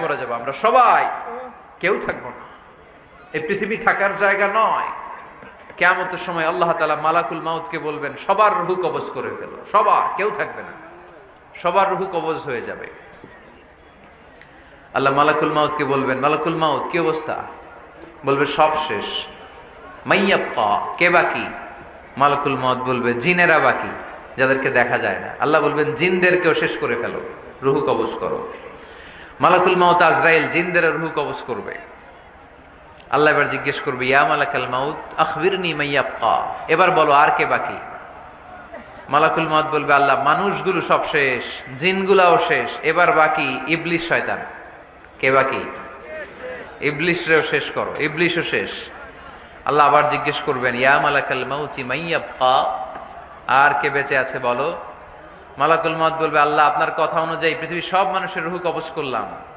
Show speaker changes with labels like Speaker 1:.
Speaker 1: মরে যাবো আমরা সবাই, কেউ থাকবো না। এই পৃথিবী থাকার জায়গা নয়। কিয়ামতের সময় আল্লাহ তাআলা মালাকুল মাউতকে বলবেন, সবার রূহ কবজ করে ফেলো, সবার, কেউ থাকবে না, সবার রূহ কবজ হয়ে যাবে। আল্লাহ মালাকুল মাউতকে বলবেন, মালাকুল মাউত কি অবস্থা? বলবে সব শেষ। মাইয়াবকা, কে বাকি? মালাকুল মাউত বলবে জিনেরা বাকি, যাদেরকে দেখা যায় না। আল্লাহ বলবেন জিনদেরকেও শেষ করে ফেলো, রূহ কবজ করো। মালাকুল মাউত আজরাইল জিনদের রূহ কবজ করবে। আল্লাহ এবার জিজ্ঞেস করবে, ইয়া মালাকাল মাউত আখবিরনি মাইয়াবকা, এবার বলো আর কে বাকি? মালাকুল মাউত বলবে, আল্লাহ মানুষগুলো সব শেষ, জিনগুলাও শেষ, এবার বাকি ইবলিস শয়তান। কে বাকি? ইবলিসরেও শেষ করো, ইবলিসও শেষ। আল্লাহ আবার জিজ্ঞেস করবেন, ইয়া মালাকাল মাউতি মাইয়াবকা, আর কে বেঁচে আছে বলো। মালাকুল মাউত বলবে, আল্লাহ আপনার কথা অনুযায়ী পৃথিবীর সব মানুষের রূহ কবজ করলাম,